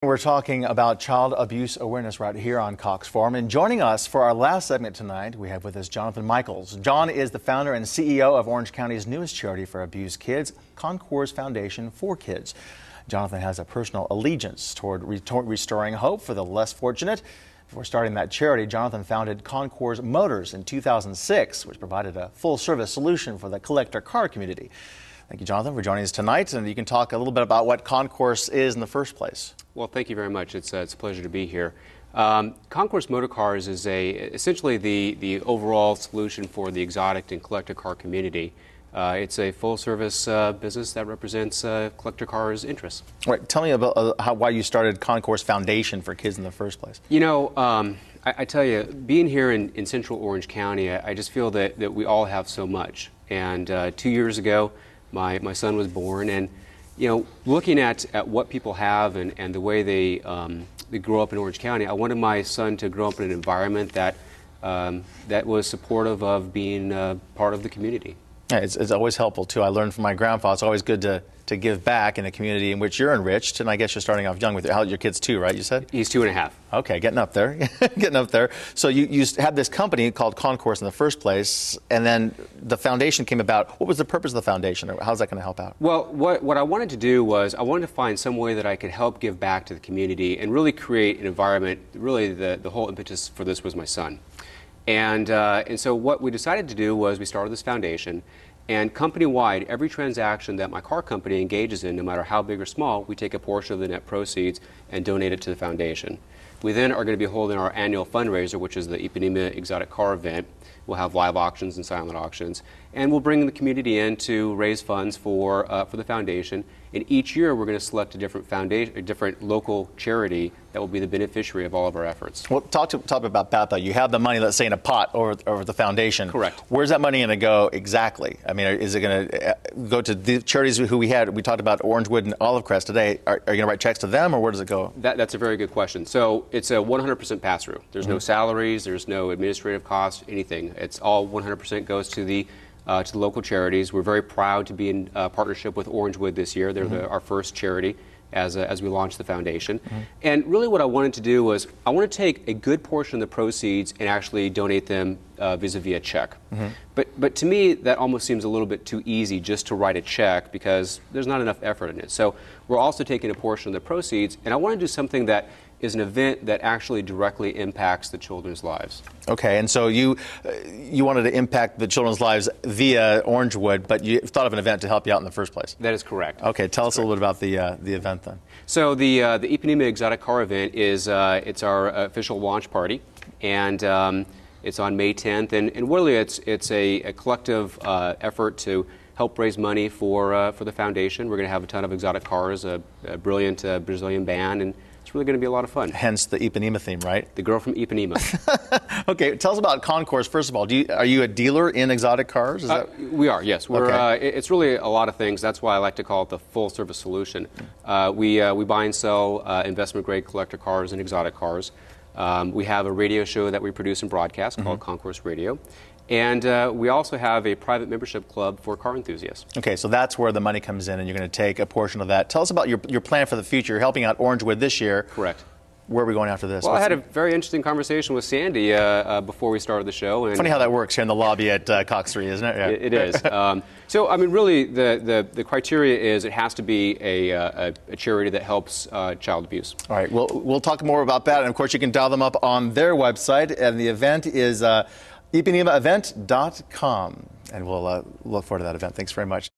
We're talking about child abuse awareness right here on Cox Forum. And joining us for our last segment tonight, we have with us Jonathan Michaels. John is the founder and CEO of Orange County's newest charity for abused kids, Concours Foundation for Kids. Jonathan has a personal allegiance toward restoring hope for the less fortunate. Before starting that charity, Jonathan founded Concours Motors in 2006, which provided a full-service solution for the collector car community. Thank you, Jonathan, for joining us tonight. And you can talk a little bit about what Concours is in the first place. Well, thank you very much. It's a pleasure to be here. Concours MOtorcars is essentially the overall solution for the exotic and collector car community. It's a full-service business that represents collector cars' interests. All right, tell me about why you started Concours Foundation for Kids in the first place. You know, I tell you, being here in Central Orange County, I just feel that we all have so much. And 2 years ago, my son was born, and you know, looking at what people have and the way they grow up in Orange County, I wanted my son to grow up in an environment that was supportive of being part of the community. Yeah, it's always helpful too. I learned from my grandpa. It's always good to give back in a community in which you're enriched. And I guess you're starting off young with your kids too, right? You said he's 2.5. Okay, getting up there, getting up there. So you had this company called Concours in the first place, and then the foundation came about. What was the purpose of the foundation, or how's that going to help out? Well, what I wanted to do was I wanted to find some way that I could help give back to the community and really create an environment. Really, the whole impetus for this was my son. And so what we decided to do was we started this foundation, and company-wide, every transaction that my car company engages in, no matter how big or small, we take a portion of the net proceeds and donate it to the foundation. We then are going to be holding our annual fundraiser, which is the Ipanema Exotic Car event. We'll have live auctions and silent auctions, and we'll bring the community in to raise funds for the foundation. And each year, we're going to select a different local charity that will be the beneficiary of all of our efforts. Well, talk about that though. You have the money, let's say, in a pot over the foundation. Correct. Where's that money going to go exactly? I mean, is it going to go to the charities we talked about Orangewood and Olive Crest today? Are you going to write checks to them, or where does it go? That's a very good question. So it's a 100% pass-through. There's no salaries, there's no administrative costs, anything. It's all 100% goes to the local charities. We're very proud to be in partnership with Orangewood this year. They're our first charity as we launch the foundation. And really what I wanted to do was I want to take a good portion of the proceeds and actually donate them vis-a-vis a check. But to me, that almost seems a little bit too easy just to write a check because there's not enough effort in it. So we're also taking a portion of the proceeds, and I want to do something that is an event that actually directly impacts the children's lives. Okay, and so you wanted to impact the children's lives via Orangewood, but you thought of an event to help you out in the first place. That is correct. Okay, tell us a little bit about the event then. So the Ipanema Exotic Car event is it's our official launch party, and it's on May 10th, and really it's a collective effort to help raise money for the foundation. We're going to have a ton of exotic cars, a brilliant Brazilian band, and it's really going to be a lot of fun. Hence the Ipanema theme, right? The girl from Ipanema. Okay, tell us about Concours, first of all. Are you a dealer in exotic cars? We are, yes. We're, okay. It's really a lot of things. That's why I like to call it the full-service solution. We buy and sell investment-grade collector cars and exotic cars. We have a radio show that we produce and broadcast called Concours Radio. And we also have a private membership club for car enthusiasts. Okay, so that's where the money comes in, and you're going to take a portion of that. Tell us about your plan for the future. You're helping out Orangewood this year. Correct. Where are we going after this? Well, I had a very interesting conversation with Sandy before we started the show. And funny how that works here in the lobby at Cox 3, isn't it? Yeah. It is. So, I mean, really, the criteria is it has to be a charity that helps child abuse. All right. Well, we'll talk more about that. And, of course, you can dial them up on their website. And the event is ipanemaevent.com. And we'll look forward to that event. Thanks very much.